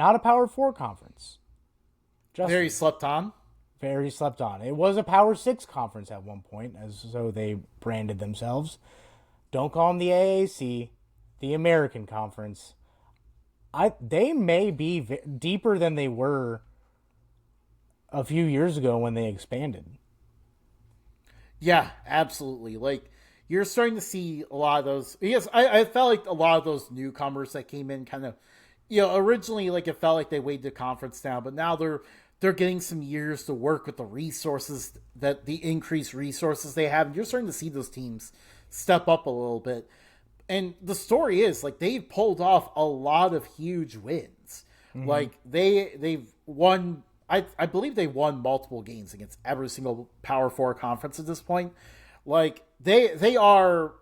Not a Power 4 conference. Very Justin. slept on. Very slept on. It was a Power 6 conference at one point, as so they branded themselves. Don't call them the AAC, the American Conference. They may be deeper than they were a few years ago when they expanded. Yeah, absolutely. Like you're starting to see a lot of those. Yes, I felt like a lot of those newcomers that came in kind of, originally like it felt like they weighed the conference down, but now they're getting some years to work with the resources that the increased resources they have. And you're starting to see those teams step up a little bit. And the story is like they've pulled off a lot of huge wins. Mm-hmm. Like they've won. I believe they won multiple games against every single Power Four conference at this point. Like they are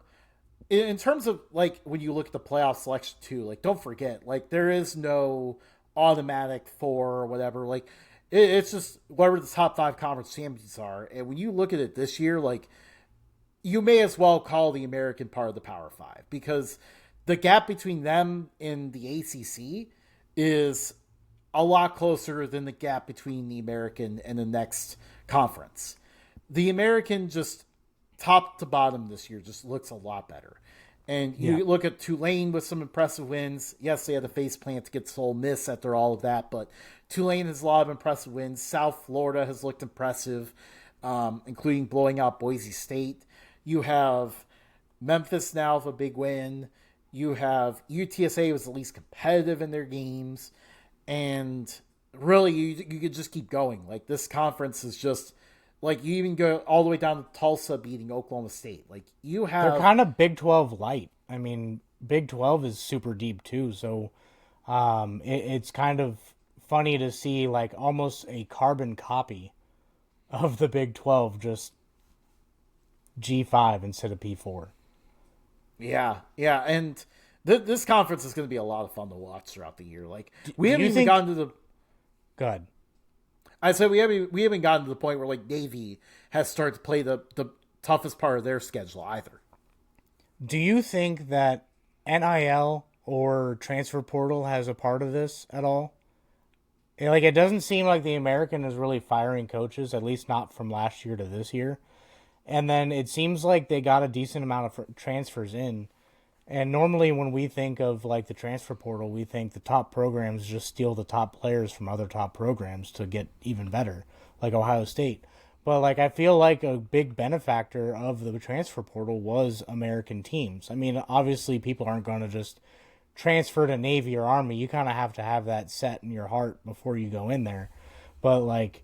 in terms of like when you look at the playoff selection too. Like don't forget, like there is no automatic four or whatever. Like it's just whatever the top five conference champions are. And when you look at it this year, like you may as well call the American part of the Power Five because the gap between them and the ACC is a lot closer than the gap between the American and the next conference. The American just top to bottom this year just looks a lot better. And Yeah. you look at Tulane with some impressive wins. Yes, they had a face plant to get Ole Miss after all of that, but Tulane has a lot of impressive wins. South Florida has looked impressive, including blowing out Boise State. You have Memphis now with a big win. You have UTSA was at least competitive in their games. And really, you could just keep going. Like, this conference is just, like, you even go all the way down to Tulsa beating Oklahoma State. Like, you They're have, kind of Big 12 light. I mean, Big 12 is super deep too, so it's kind of funny to see like almost a carbon copy of the Big 12, just G5 instead of P4. yeah. And this conference is going to be a lot of fun to watch throughout the year. Like, we Do haven't you even think? gotten to the, Good. I said we haven't gotten to the point where, like, Navy has started to play the toughest part of their schedule either. Do you think that NIL or transfer portal has a part of this at all? Like, it doesn't seem like the American is really firing coaches, at least not from last year to this year. And then it seems like they got a decent amount of transfers in. And normally, when we think of like the transfer portal, we think the top programs just steal the top players from other top programs to get even better, like Ohio State. But like, I feel like a big benefactor of the transfer portal was American teams. I mean, obviously, people aren't going to just transfer to Navy or Army. You kind of have to have that set in your heart before you go in there. But like,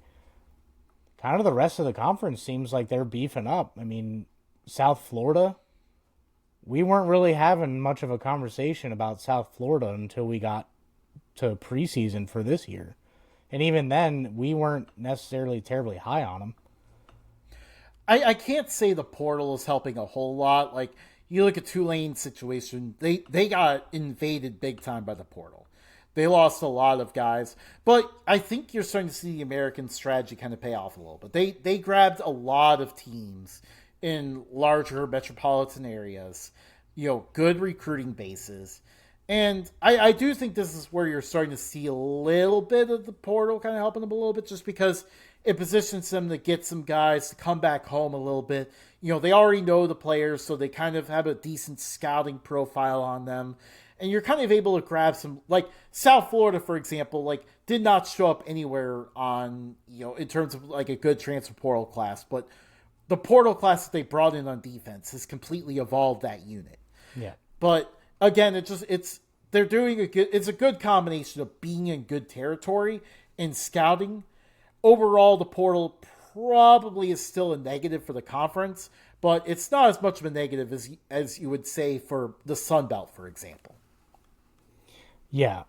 kind of the rest of the conference seems like they're beefing up. I mean, South Florida, we weren't really having much of a conversation about South Florida until we got to preseason for this year. And even then, we weren't necessarily terribly high on them. I can't say the portal is helping a whole lot. Like, you look at Tulane's situation, they got invaded big time by the portal. They lost a lot of guys, but I think you're starting to see the American strategy kind of pay off a little bit. They grabbed a lot of teams in larger metropolitan areas, good recruiting bases. And I do think this is where you're starting to see a little bit of the portal kind of helping them a little bit just because it positions them to get some guys to come back home a little bit. They already know the players, so they kind of have a decent scouting profile on them. And you're kind of able to grab some, like South Florida, for example, like did not show up anywhere on, in terms of like a good transfer portal class, but the portal class that they brought in on defense has completely evolved that unit. Yeah. But again, they're doing it's a good combination of being in good territory and scouting. Overall, the portal probably is still a negative for the conference, but it's not as much of a negative as you would say for the Sun Belt, for example. Yeah.